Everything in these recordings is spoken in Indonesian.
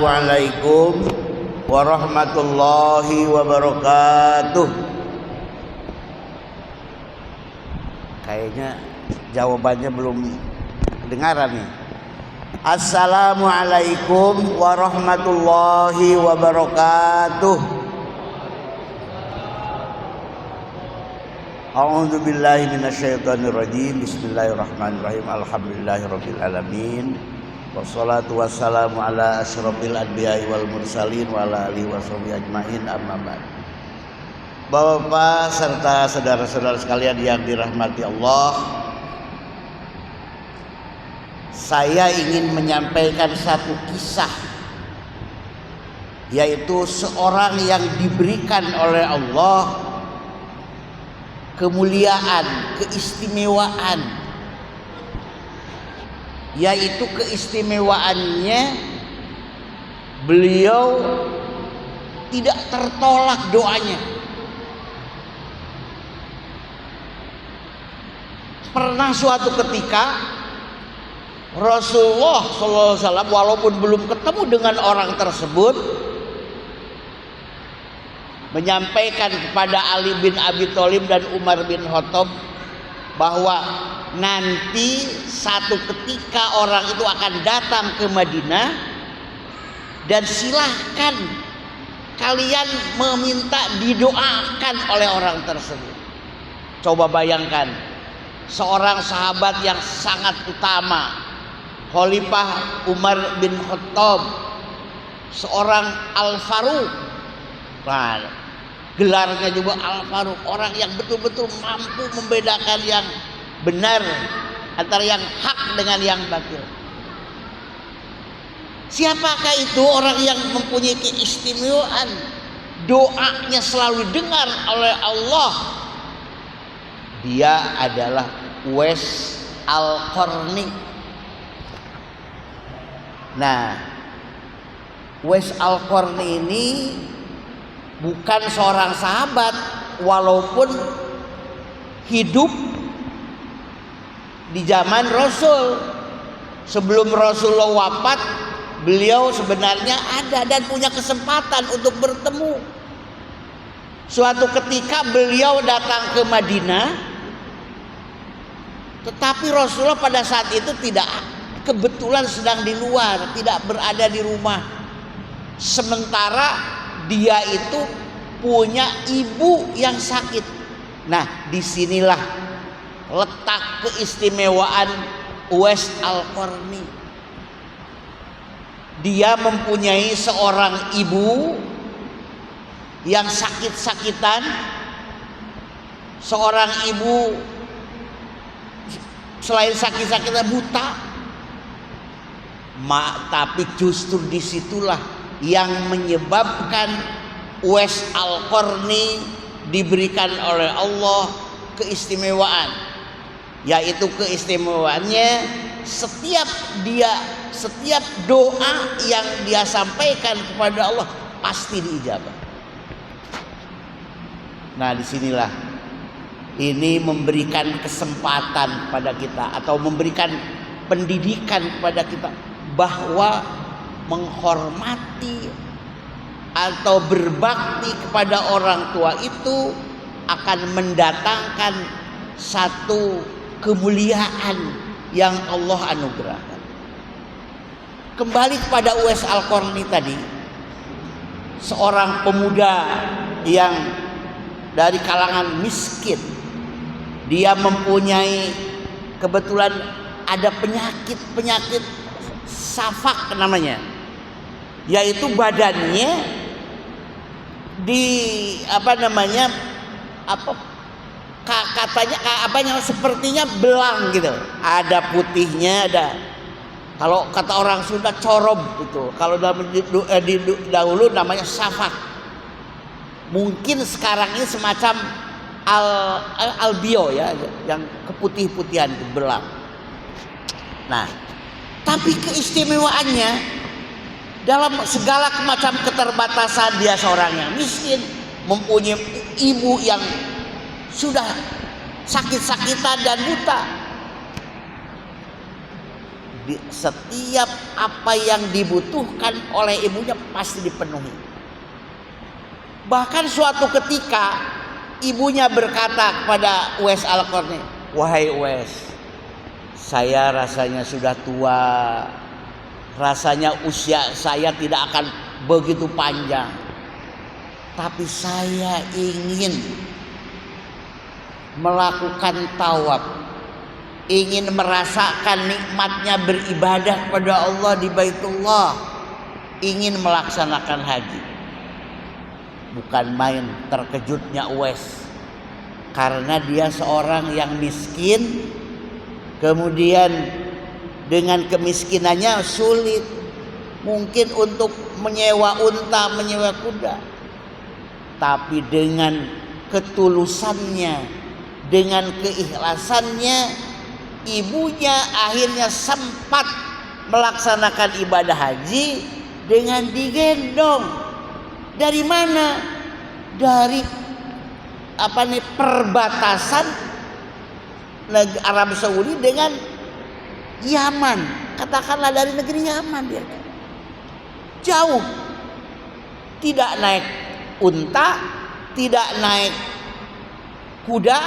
Assalamualaikum warahmatullahi wabarakatuh. Kayaknya jawabannya belum kedengaran nih. Assalamualaikum warahmatullahi wabarakatuh. A'udzu billahi minasyaitonir rajim. Bismillahirrahmanirrahim. Alhamdulillahirabbil alamin. Wassalatu wassalamu ala asyrofil anbiya'i wal mursalin wa ala alihi washabihi ajmain, amma ba'd. Bapak serta saudara-saudara sekalian yang dirahmati Allah, saya ingin menyampaikan satu kisah, yaitu seorang yang diberikan oleh Allah kemuliaan, keistimewaan, yaitu keistimewaannya beliau tidak tertolak doanya. Pernah suatu ketika Rasulullah SAW walaupun belum ketemu dengan orang tersebut, menyampaikan kepada Ali bin Abi Thalib dan Umar bin Khattab bahwa nanti satu ketika orang itu akan datang ke Madinah dan silahkan kalian meminta didoakan oleh orang tersebut. Coba bayangkan, seorang sahabat yang sangat utama, Khalifah Umar bin Khattab, seorang Al-Faruq, gelarnya juga Al-Faruq, orang yang betul-betul mampu membedakan yang benar antara yang hak dengan yang batil. Siapakah itu orang yang mempunyai keistimewaan, doanya selalu dengar oleh Allah? Dia adalah Uwais Al-Qarni. Nah, Uwais Al-Qarni ini bukan seorang sahabat, walaupun hidup di zaman Rasul. Sebelum Rasulullah wafat, beliau sebenarnya ada dan punya kesempatan untuk bertemu. Suatu ketika beliau datang ke Madinah, tetapi Rasulullah pada saat itu tidak, kebetulan sedang di luar, tidak berada di rumah. Sementara dia itu punya ibu yang sakit. Nah, disinilah letak keistimewaan Uwais Al-Qarni. Dia mempunyai seorang ibu yang sakit-sakitan, seorang ibu selain sakit-sakitan buta. Tapi justru disitulah yang menyebabkan Uwais Al-Qarni diberikan oleh Allah keistimewaan, yaitu keistimewaannya setiap doa yang dia sampaikan kepada Allah pasti diijabah. Nah, disinilah ini memberikan kesempatan kepada kita atau memberikan pendidikan kepada kita bahwa menghormati atau berbakti kepada orang tua itu akan mendatangkan satu kemuliaan yang Allah anugerahkan. Kembali kepada Uwais Al-Qarni tadi, seorang pemuda yang dari kalangan miskin. Dia mempunyai, kebetulan ada penyakit safak namanya, yaitu badannya sepertinya belang gitu, ada putihnya, ada, kalau kata orang Sunda corob itu, kalau dahulu namanya safak. Mungkin sekarang ini semacam albio ya, yang keputih-putihan itu belang. Nah, tapi keistimewaannya dalam segala macam keterbatasan, dia seorang yang miskin, mempunyai ibu yang sudah sakit-sakitan dan buta. Setiap apa yang dibutuhkan oleh ibunya pasti dipenuhi. Bahkan suatu ketika ibunya berkata kepada Uwais Al-Qarni, "Wahai Uwais, saya rasanya sudah tua. Rasanya usia saya tidak akan begitu panjang. Tapi saya ingin melakukan tawaf, ingin merasakan nikmatnya beribadah kepada Allah di Baitullah, ingin melaksanakan haji." Bukan main terkejutnya Uwais, karena dia seorang yang miskin, kemudian dengan kemiskinannya sulit mungkin untuk menyewa unta, menyewa kuda. Tapi dengan ketulusannya, dengan keikhlasannya, ibunya akhirnya sempat melaksanakan ibadah haji dengan digendong. Dari mana? Dari perbatasan Arab Saudi dengan Yaman. Katakanlah dari negeri Yaman dia. Jauh. Tidak naik unta, tidak naik kuda,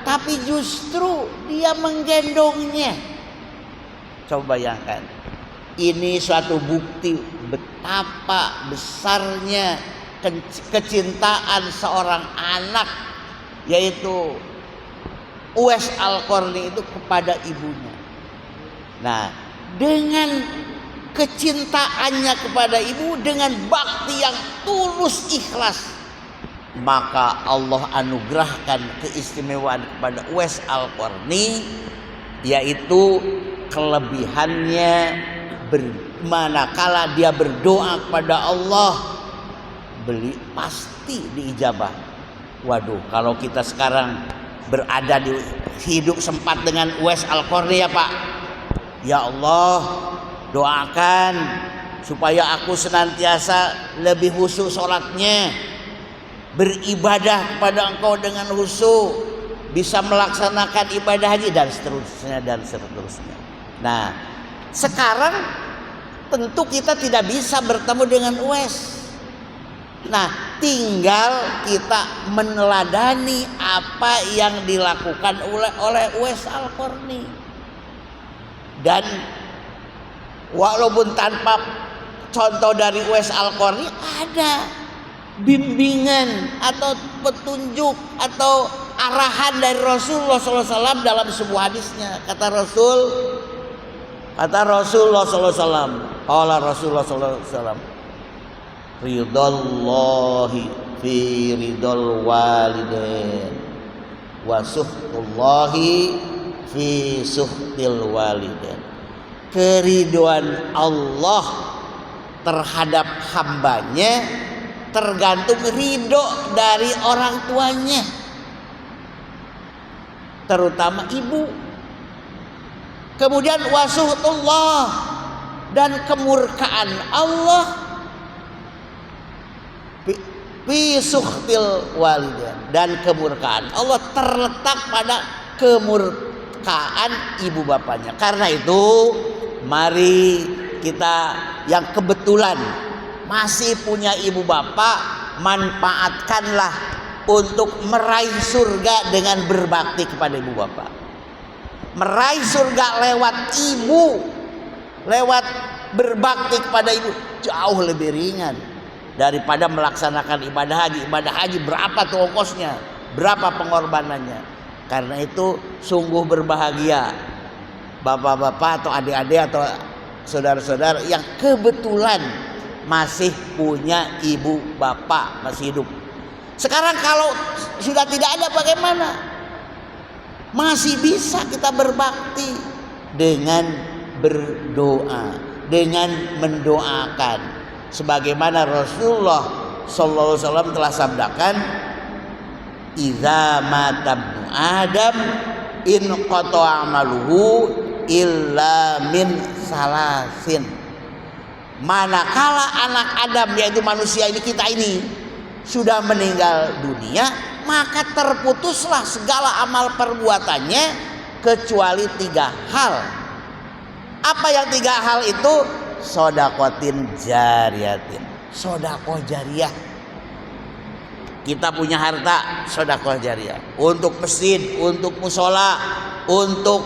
tapi justru dia menggendongnya. Coba bayangkan. Ini suatu bukti betapa besarnya kecintaan seorang anak, yaitu Uwais Al-Qarni itu kepada ibunya. Nah, dengan kecintaannya kepada ibu, dengan bakti yang tulus ikhlas, maka Allah anugerahkan keistimewaan kepada Uwais Al-Qarni, yaitu kelebihannya manakala dia berdoa kepada Allah, pasti diijabah. Waduh, kalau kita sekarang berada di hidup sempat dengan Uwais Al-Qarni ya Pak, ya Allah, doakan supaya aku senantiasa lebih khusyuk sholatnya, beribadah kepada Engkau dengan khusyuk, bisa melaksanakan ibadah haji dan seterusnya dan seterusnya. Nah, sekarang tentu kita tidak bisa bertemu dengan Uwais. Nah, tinggal kita meneladani apa yang dilakukan oleh Uwais Al-Qarni. Dan walaupun tanpa contoh dari Uwais Al-Qarni, ada bimbingan atau petunjuk atau arahan dari Rasulullah SAW dalam sebuah hadisnya. Kata Rasulullah SAW, qala Rasulullah SAW, ridallahi fi ridal walidain wa suhtullahi fi suhtil walidain. Keriduan Allah terhadap hambanya tergantung ridho dari orang tuanya, terutama ibu. Kemudian wasuhtullah, dan kemurkaan Allah fi suhtil walidain, dan kemurkaan Allah terletak pada kemurkaan ibu bapaknya. Karena itu mari kita yang kebetulan masih punya ibu bapak, manfaatkanlah untuk meraih surga dengan berbakti kepada ibu bapak. Meraih surga lewat ibu, lewat berbakti kepada ibu, jauh lebih ringan daripada melaksanakan ibadah haji. Ibadah haji berapa tuh ongkosnya, berapa pengorbanannya. Karena itu sungguh berbahagia bapak-bapak atau adik-adik atau saudara-saudara yang kebetulan masih punya ibu bapak masih hidup. Sekarang kalau sudah tidak ada, bagaimana? Masih bisa kita berbakti dengan berdoa, dengan mendoakan, sebagaimana Rasulullah SAW telah sabdakan, idza mata ibnu Adam in qata'a amaluhu illa min salasin. Manakala anak Adam, yaitu manusia ini, kita ini, sudah meninggal dunia, maka terputuslah segala amal perbuatannya kecuali 3 hal. Apa yang 3 hal itu? Sodakotin jariyatin, sodakoh jariah. Kita punya harta, sodakoh jariah untuk masjid, untuk musola, untuk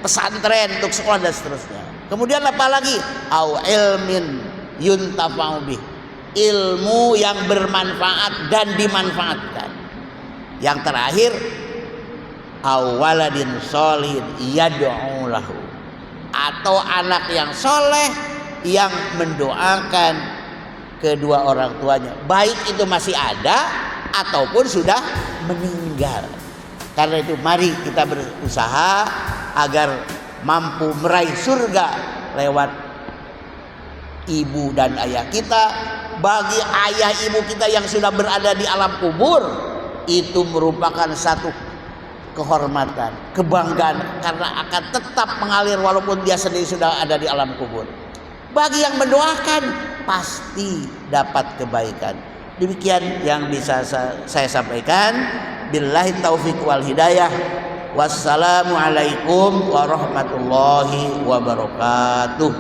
pesantren, untuk sekolah dan seterusnya. Kemudian apa lagi? Au ilmin yuntafa'u bih, ilmu yang bermanfaat dan dimanfaatkan. Yang terakhir, au waladin sholihin yad'u lahu, atau anak yang soleh yang mendoakan kedua orang tuanya, baik itu masih ada ataupun sudah meninggal. Karena itu mari kita berusaha agar mampu meraih surga lewat ibu dan ayah kita. Bagi ayah ibu kita yang sudah berada di alam kubur, itu merupakan satu kehormatan, kebanggaan, karena akan tetap mengalir walaupun dia sendiri sudah ada di alam kubur. Bagi yang mendoakan, pasti dapat kebaikan. Demikian yang bisa saya sampaikan. Billahi taufiq wal hidayah. Wassalamualaikum warahmatullahi wabarakatuh.